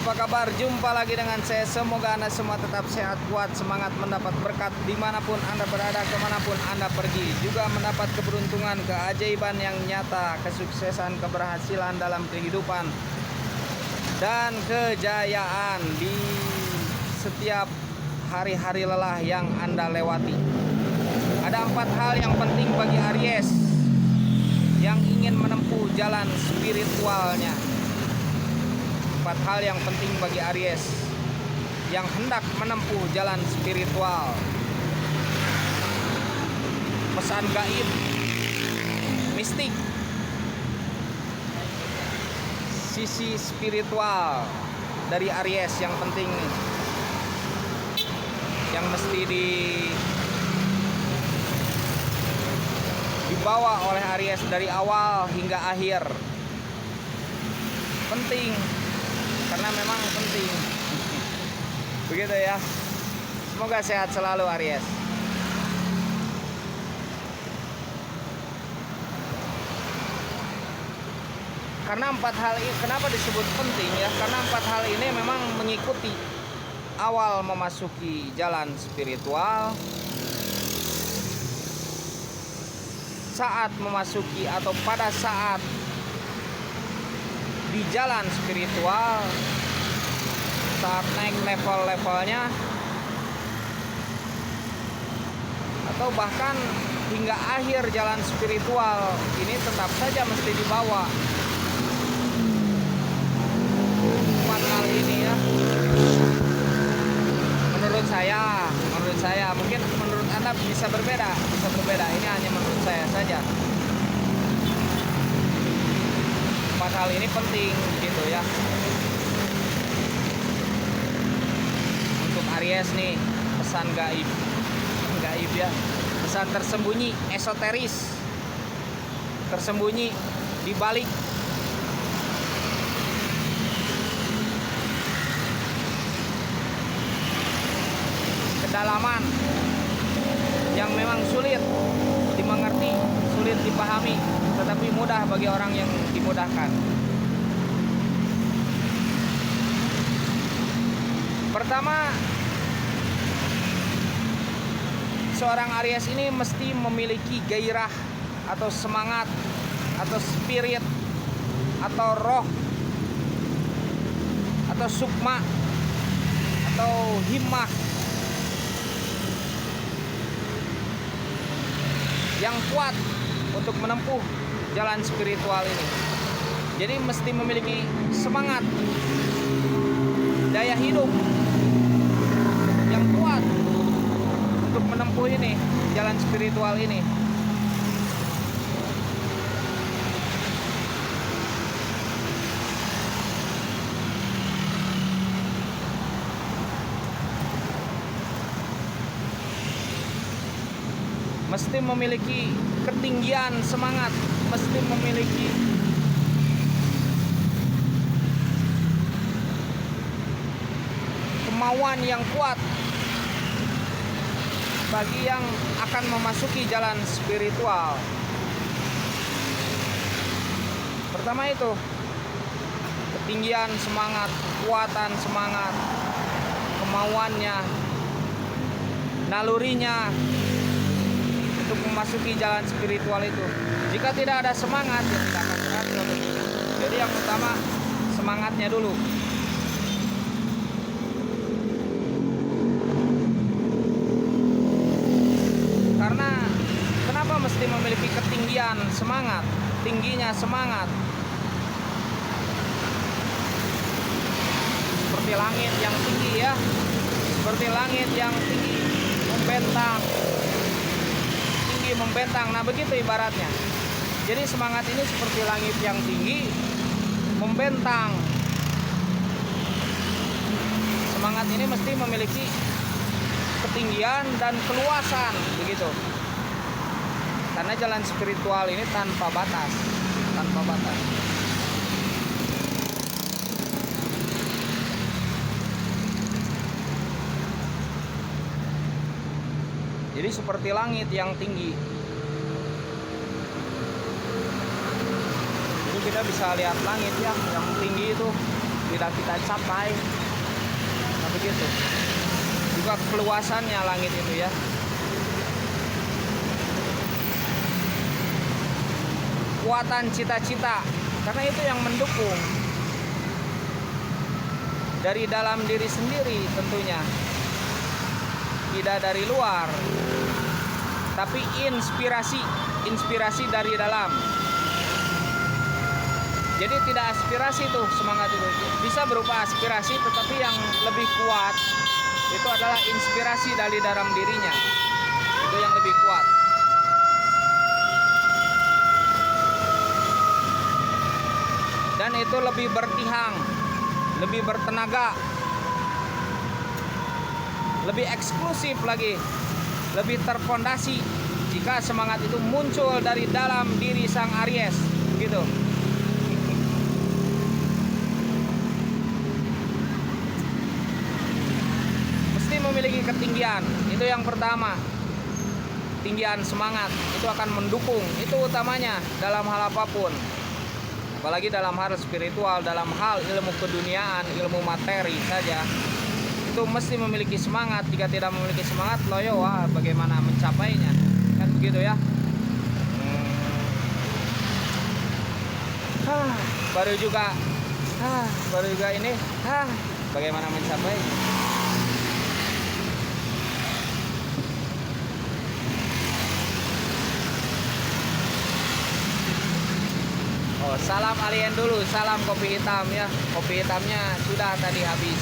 apa kabar? Jumpa lagi dengan saya. Semoga Anda semua tetap sehat, kuat, semangat, mendapat berkat dimanapun Anda berada, kemanapun Anda pergi. Juga mendapat keberuntungan, keajaiban yang nyata, kesuksesan, keberhasilan dalam kehidupan, dan kejayaan di setiap hari-hari lelah yang Anda lewati. Ada 4 hal yang penting bagi Aries yang ingin menempuh jalan spiritualnya. 4 hal yang penting bagi Aries yang hendak menempuh jalan spiritual. Pesan gaib, mistik, sisi spiritual dari Aries yang penting nih, yang mesti dibawa oleh Aries dari awal hingga akhir. Penting, karena memang penting. Begitu ya. Semoga sehat selalu Aries. Karena 4 hal ini kenapa disebut penting ya? Karena 4 hal ini memang mengikuti awal memasuki jalan spiritual, saat memasuki atau pada saat di jalan spiritual, saat naik level-levelnya, atau bahkan hingga akhir jalan spiritual ini tetap saja mesti dibawa 4 hal ini ya. Menurut saya, mungkin menurut Anda bisa berbeda. Ini hanya menurut saya saja. 4 hal ini penting gitu ya. Untuk Aries nih, pesan gaib ya. Pesan tersembunyi, esoteris, tersembunyi di balik kedalaman yang memang sulit dimengerti, sulit dipahami, tetapi mudah bagi orang yang dimudahkan. Pertama, seorang Aries ini mesti memiliki gairah atau semangat atau spirit atau roh atau sukma atau himmah yang kuat untuk menempuh jalan spiritual ini. Jadi mesti memiliki semangat, daya hidup yang kuat untuk menempuh ini, jalan spiritual ini. Mesti memiliki ketinggian semangat, mesti memiliki kemauan yang kuat bagi yang akan memasuki jalan spiritual. Pertama itu ketinggian semangat, kekuatan semangat, kemauannya, nalurinya untuk memasuki jalan spiritual itu. Jika tidak ada semangat, ya tidak akan berhasil. Jadi yang utama semangatnya dulu. Karena kenapa mesti memiliki ketinggian semangat, tingginya semangat? Seperti langit yang tinggi ya, seperti langit yang tinggi membentang. Nah begitu ibaratnya. Jadi semangat ini seperti langit yang tinggi membentang. Semangat ini mesti memiliki ketinggian dan keluasan begitu. Karena jalan spiritual ini tanpa batas. Jadi seperti langit yang tinggi. Jadi kita bisa lihat langit ya, yang tinggi itu tidak kita capai. Nah begitu juga keluasannya langit itu ya. Kuatan cita-cita, karena itu yang mendukung dari dalam diri sendiri tentunya, tidak dari luar, tapi inspirasi dari dalam. Jadi tidak aspirasi tuh, semangat itu bisa berupa aspirasi, tetapi yang lebih kuat itu adalah inspirasi dari dalam dirinya, itu yang lebih kuat. Dan itu lebih bertihang, lebih bertenaga, lebih eksklusif lagi, lebih terfondasi jika semangat itu muncul dari dalam diri sang Aries, gitu. Mesti memiliki ketinggian, itu yang pertama. Ketinggian semangat itu akan mendukung, itu utamanya dalam hal apapun. Apalagi dalam hal spiritual, dalam hal ilmu keduniaan, ilmu materi saja, itu mesti memiliki semangat. Jika tidak memiliki semangat, loyo, bagaimana mencapainya? Kan begitu ya. Baru juga ini, bagaimana mencapainya? Oh, salam alien dulu, salam kopi hitam ya. Kopi hitamnya sudah tadi habis.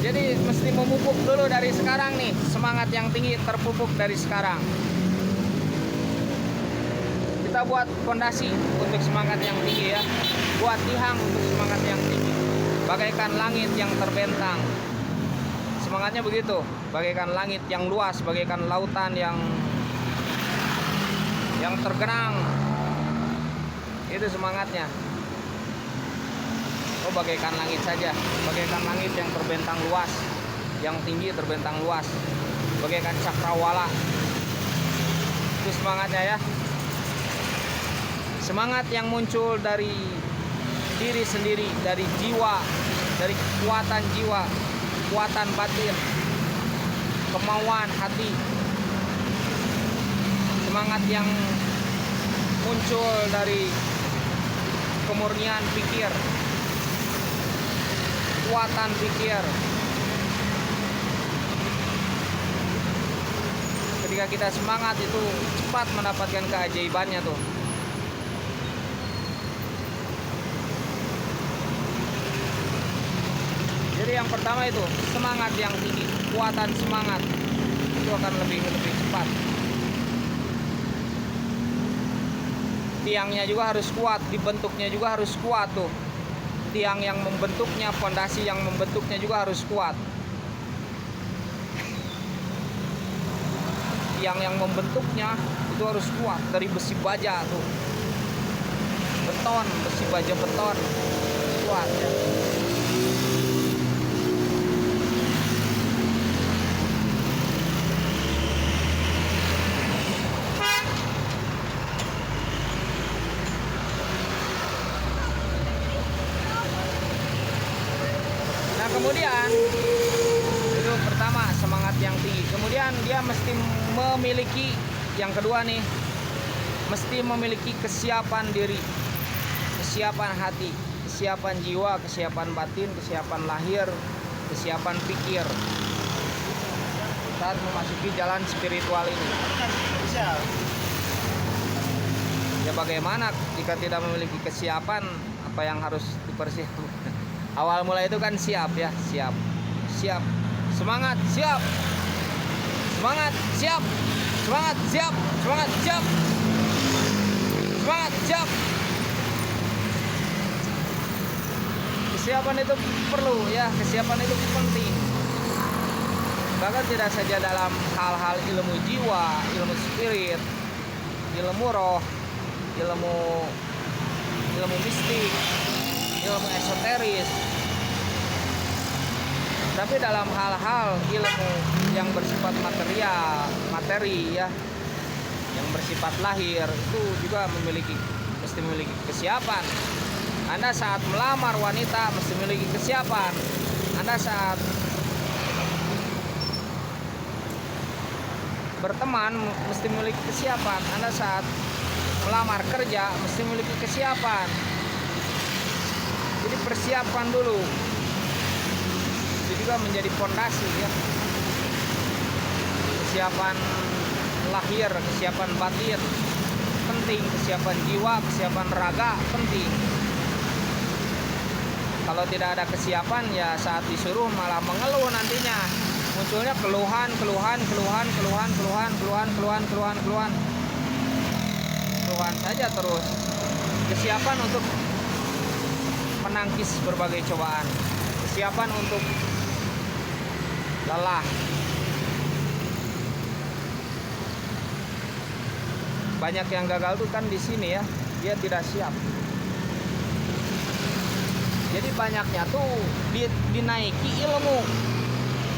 Jadi mesti memupuk dulu dari sekarang nih. Semangat yang tinggi terpupuk dari sekarang. Kita buat fondasi untuk semangat yang tinggi ya. Buat tiang untuk semangat yang tinggi. Bagaikan langit yang terbentang. Semangatnya begitu, bagaikan langit yang luas, bagaikan lautan yang tergenang. Itu semangatnya. Oh, bagaikan langit saja, bagaikan langit yang terbentang luas, yang tinggi terbentang luas, bagaikan cakrawala. Itu semangatnya ya. Semangat yang muncul dari diri sendiri, dari jiwa, dari kekuatan jiwa, kekuatan batin, kemauan hati. Semangat yang muncul dari kemurnian pikir, kekuatan pikir. Ketika kita semangat itu cepat mendapatkan keajaibannya tuh. Jadi yang pertama itu semangat yang tinggi, kekuatan semangat itu akan lebih cepat. Tiangnya juga harus kuat, dibentuknya juga harus kuat tuh. Tiang yang membentuknya, fondasi yang membentuknya juga harus kuat. Tiang yang membentuknya itu harus kuat, dari besi baja tuh. Beton, besi baja beton kuat ya. Kemudian itu pertama semangat yang tinggi. Kemudian dia mesti memiliki yang kedua nih, mesti memiliki kesiapan diri, kesiapan hati, kesiapan jiwa, kesiapan batin, kesiapan lahir, kesiapan pikir saat memasuki jalan spiritual ini. Ya bagaimana jika tidak memiliki kesiapan, apa yang harus dipersiapkan? Awal mulai itu kan siap ya, siap, semangat, siap, semangat, siap, semangat, siap, semangat, siap, semangat, siap. Kesiapan itu perlu ya, kesiapan itu penting. Bahkan tidak saja dalam hal-hal ilmu jiwa, ilmu spirit, ilmu roh, ilmu mistik, ilmu esoteris, Tapi dalam hal-hal ilmu yang bersifat materi ya, yang bersifat lahir itu juga mesti memiliki kesiapan. Anda saat melamar wanita mesti memiliki kesiapan. Anda saat berteman mesti memiliki kesiapan. Anda saat melamar kerja mesti memiliki kesiapan. Jadi persiapan dulu. Itu juga menjadi fondasi ya. Kesiapan lahir, kesiapan batin penting, kesiapan jiwa, kesiapan raga penting. Kalau tidak ada kesiapan ya saat disuruh malah mengeluh nantinya. Munculnya keluhan saja terus. Kesiapan untuk menangkis berbagai cobaan, kesiapan untuk lelah. Banyak yang gagal tuh kan di sini ya, dia tidak siap. Jadi banyaknya tuh dinaiki ilmu,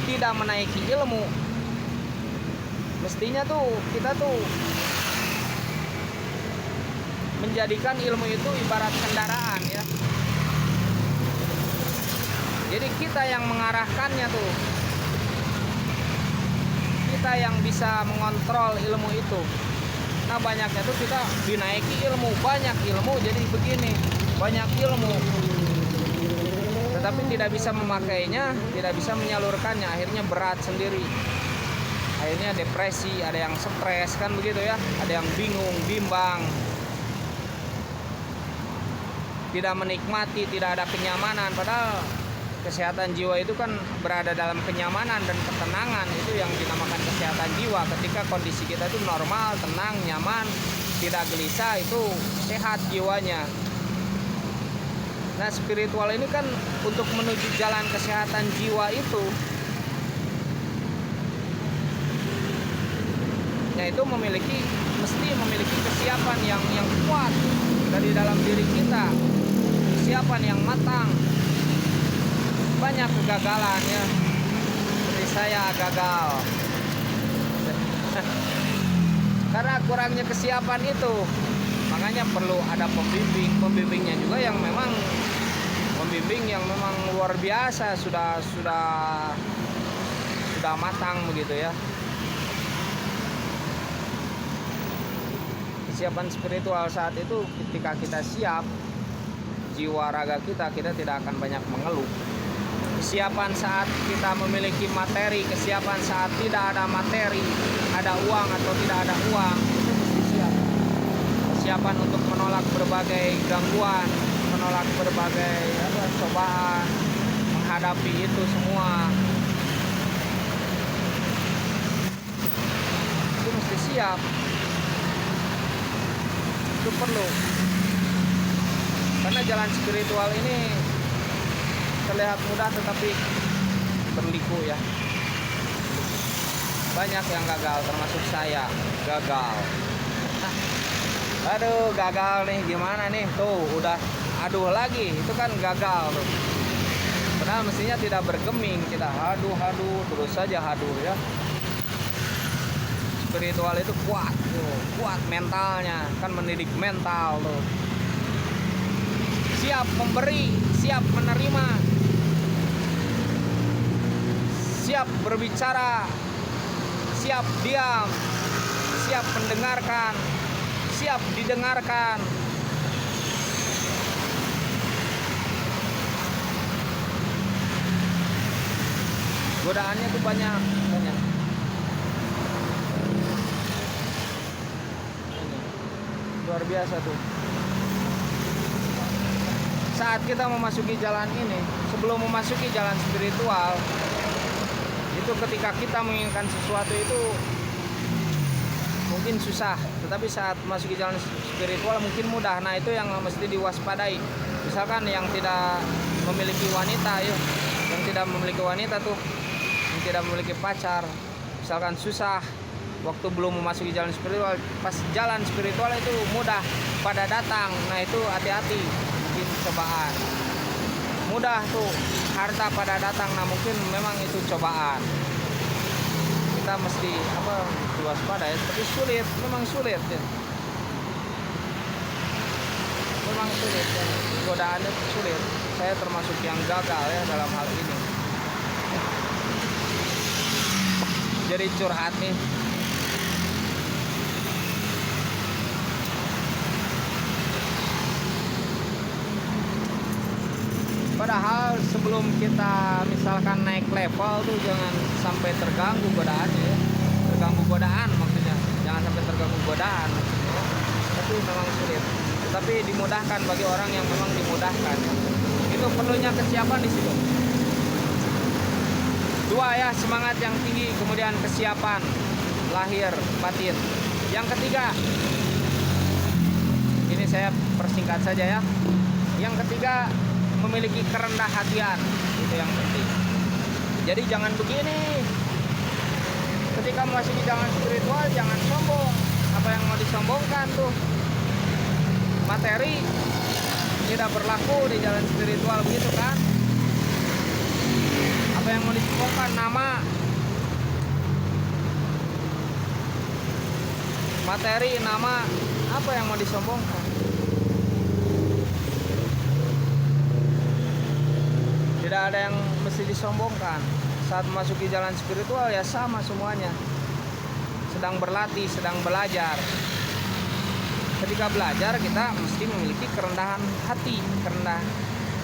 tidak menaiki ilmu. Mestinya tuh kita tuh menjadikan ilmu itu ibarat kendaraan ya. Jadi kita yang mengarahkannya tuh, kita yang bisa mengontrol ilmu itu. Nah banyaknya tuh kita dinaiki ilmu, banyak ilmu jadi begini, banyak ilmu tetapi tidak bisa memakainya, tidak bisa menyalurkannya, akhirnya berat sendiri, akhirnya depresi, ada yang stres kan begitu ya, ada yang bingung, bimbang, tidak menikmati, tidak ada kenyamanan. Padahal kesehatan jiwa itu kan berada dalam kenyamanan dan ketenangan, itu yang dinamakan kesehatan jiwa. Ketika kondisi kita itu normal, tenang, nyaman, tidak gelisah, itu sehat jiwanya. Nah spiritual ini kan untuk menuju jalan kesehatan jiwa itu, ya itu mesti memiliki kesiapan yang kuat dari dalam diri kita, kesiapan yang matang. Banyak kegagalan ya, seperti saya gagal karena kurangnya kesiapan itu. Makanya perlu ada pembimbingnya juga yang memang luar biasa, sudah matang begitu ya. Kesiapan spiritual saat itu ketika kita siap, jiwa raga kita tidak akan banyak mengeluh. Kesiapan saat kita memiliki materi, kesiapan saat tidak ada materi, ada uang atau tidak ada uang, itu mesti siap. Kesiapan untuk menolak berbagai gangguan, menolak berbagai cobaan, menghadapi itu semua, itu mesti siap. Itu perlu, karena jalan spiritual ini terlihat mudah tetapi berliku ya. Banyak yang gagal, termasuk saya gagal. Aduh gagal nih, gimana nih, tuh udah aduh lagi, itu kan gagal tuh. Padahal mestinya tidak bergeming, kita haduh terus saja haduh ya. Spiritual itu kuat tuh, kuat mentalnya, kan mendidik mental tuh. Siap memberi, siap menerima, siap berbicara, siap diam, siap mendengarkan, siap didengarkan. Godaannya tuh banyak. Luar biasa tuh. Saat kita memasuki jalan ini, sebelum memasuki jalan spiritual, itu ketika kita menginginkan sesuatu itu mungkin susah, tetapi saat memasuki jalan spiritual mungkin mudah. Nah itu yang mesti diwaspadai. Misalkan yang tidak memiliki wanita ya, yang tidak memiliki wanita tuh, yang tidak memiliki pacar, misalkan susah waktu belum memasuki jalan spiritual. Pas jalan spiritual itu mudah pada datang. Nah itu hati-hati, mungkin cobaan. mudah tuh harta pada datang. Nah mungkin memang itu cobaan, kita mesti waspada ya, tapi sulit, memang sulit ya, memang sulit ya. Godaannya sulit. Saya termasuk yang gagal ya dalam hal ini. Jadi curhat nih. Padahal sebelum kita misalkan naik level tuh jangan sampai terganggu godaannya ya. Terganggu godaan maksudnya. Jangan sampai terganggu godaan maksudnya. Tapi memang sulit. Tapi dimudahkan bagi orang yang memang dimudahkan. Itu perlunya kesiapan di situ. Dua ya, semangat yang tinggi, kemudian kesiapan lahir batin. Yang ketiga, ini saya persingkat saja ya. Yang ketiga, memiliki kerendah hatian, itu yang penting. Jadi jangan begini. Ketika masih di jalan spiritual, jangan sombong. Apa yang mau disombongkan tuh? Materi tidak berlaku di jalan spiritual, begitu kan? Apa yang mau disombongkan? Nama, materi, nama, apa yang mau disombongkan? Tidak ada yang mesti disombongkan. Saat memasuki jalan spiritual ya sama semuanya. Sedang berlatih, sedang belajar. Ketika belajar kita mesti memiliki kerendahan hati.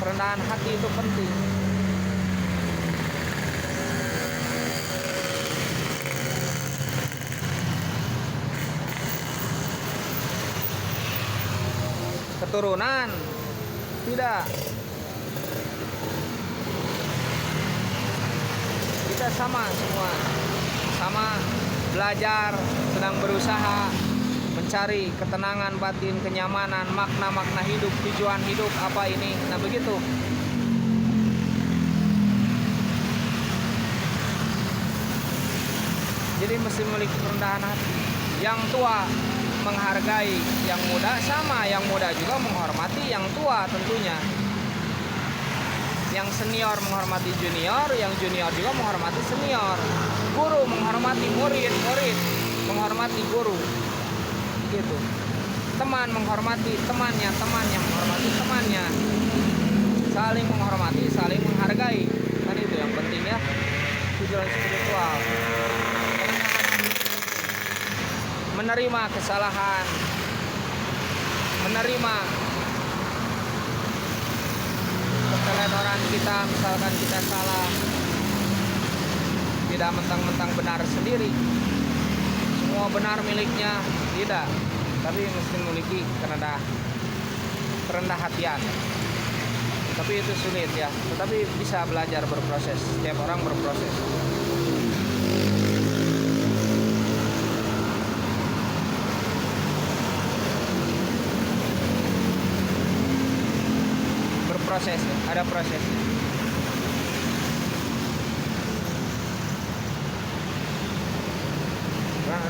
Kerendahan hati itu penting. Keturunan tidak. Kita sama semua, sama belajar, sedang berusaha mencari ketenangan batin, kenyamanan, makna-makna hidup, tujuan hidup apa ini. Nah begitu. Jadi mesti memiliki kerendahan hati. Yang tua menghargai yang muda, sama yang muda juga menghormati yang tua tentunya. Yang senior menghormati junior, yang junior juga menghormati senior. Guru menghormati murid, murid menghormati guru. Gitu. Teman menghormati temannya, temannya menghormati temannya. Saling menghormati, saling menghargai. Kan itu yang penting ya. Tujuan spiritual. Menerima kesalahan. Menerima kesalahan kita, misalkan kita salah, tidak mentang-mentang benar sendiri, semua benar miliknya, tidak, tapi mesti memiliki kerendah hatian. Tapi itu sulit ya, tetapi bisa belajar, berproses. Setiap orang berproses. Proses, ada proses.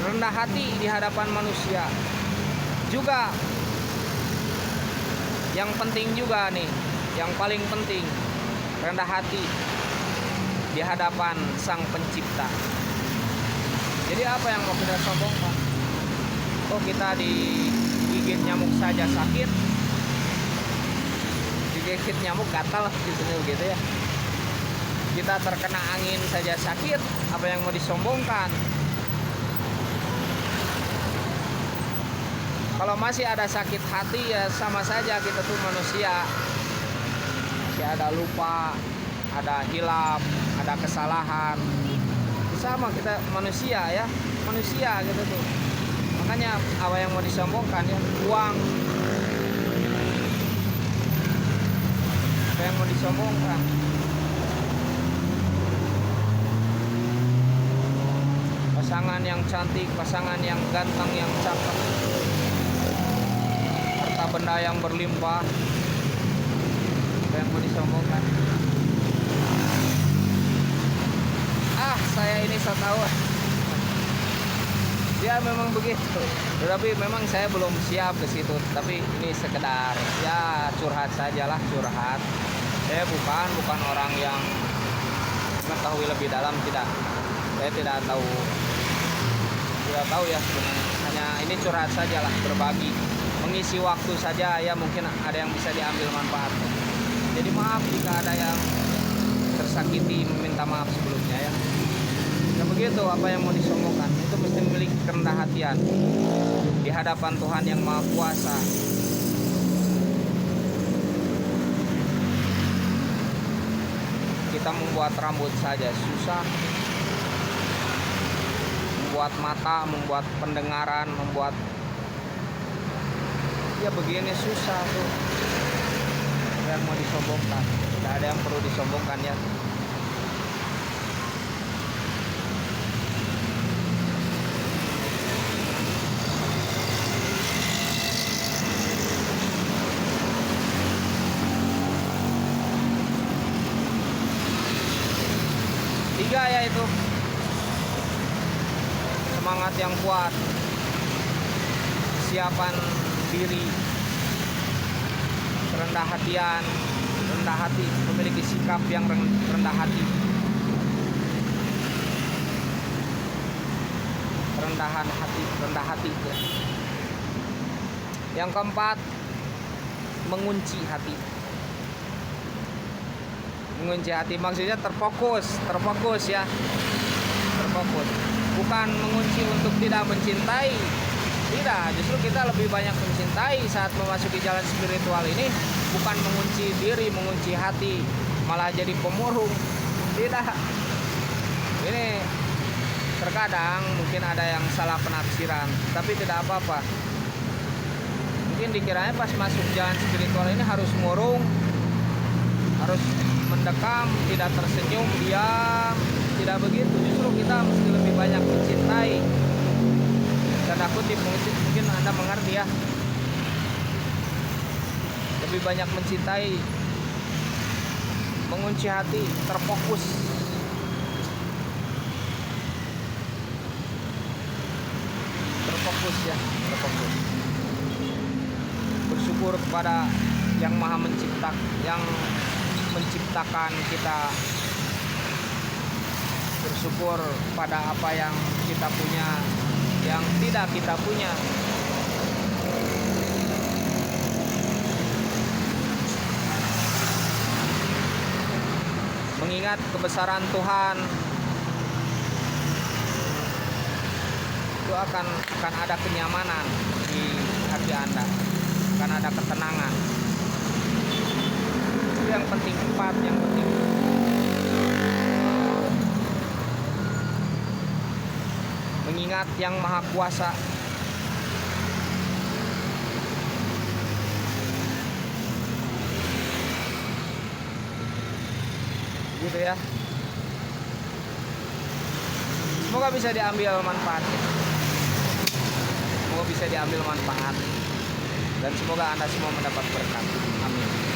Rendah hati di hadapan manusia. Juga yang penting juga nih, yang paling penting, rendah hati di hadapan Sang Pencipta. Jadi apa yang mau kita sombongkan? Oh kita digigit nyamuk saja sakit, digigit nyamuk gatal gitu ya. Kita terkena angin saja sakit, apa yang mau disombongkan? Kalau masih ada sakit hati ya sama saja kita tuh manusia. Masih ada lupa, ada hilap, ada kesalahan. Sama kita manusia ya, manusia gitu tuh. Makanya apa yang mau disombongkan ya? Uang. Apa yang mau disombongkan? Pasangan yang cantik, pasangan yang ganteng, yang cakep, harta benda yang berlimpah. Apa yang mau disombongkan? Saya ini so tahu. Ya memang begitu. Tetapi memang saya belum siap ke situ. Tapi ini sekedar ya curhat sajalah, curhat. Saya bukan orang yang mengetahui lebih dalam, tidak. Saya tidak tahu ya sebenarnya. Hanya ini curhat saja lah, berbagi, mengisi waktu saja ya, mungkin ada yang bisa diambil manfaatnya. Jadi maaf jika ada yang tersakiti, meminta maaf sebelumnya ya. Ya begitu, apa yang mau disombongkan itu mesti memiliki kerendahan hatian di hadapan Tuhan yang Maha Kuasa. Kita membuat rambut saja susah, membuat mata, membuat pendengaran, membuat ya begini susah tuh. Yang mau disombongkan, tidak ada yang perlu disombongkan ya. Tiga yaitu semangat yang kuat, kesiapan diri, rendah hati, memiliki sikap yang rendah hati, rendah hati ya. Yang keempat, mengunci hati maksudnya terfokus ya, terfokus, bukan mengunci untuk tidak mencintai. Tidak, justru kita lebih banyak mencintai saat memasuki jalan spiritual ini, bukan mengunci diri, mengunci hati, malah jadi pemurung. Tidak. Ini terkadang mungkin ada yang salah penafsiran, tapi tidak apa-apa. Mungkin dikiranya pas masuk jalan spiritual ini harus murung, harus mendekam, tidak tersenyum, diam. Tidak begitu, justru kita mesti lebih banyak mencintai. Tanda kutip, mungkin Anda mengerti ya. Lebih banyak mencintai, mengunci hati, terfokus. Terfokus ya, terfokus. Bersyukur kepada yang Maha yang menciptakan kita. Bersyukur pada apa yang kita punya, yang tidak kita punya. Mengingat kebesaran Tuhan, itu akan ada kenyamanan di hati Anda, akan ada ketenangan. Itu yang penting, yang penting. Mengingat yang Maha Kuasa. Gitu ya. Semoga bisa diambil manfaatnya. Semoga bisa diambil manfaat. Dan semoga Anda semua mendapat berkat. Amin.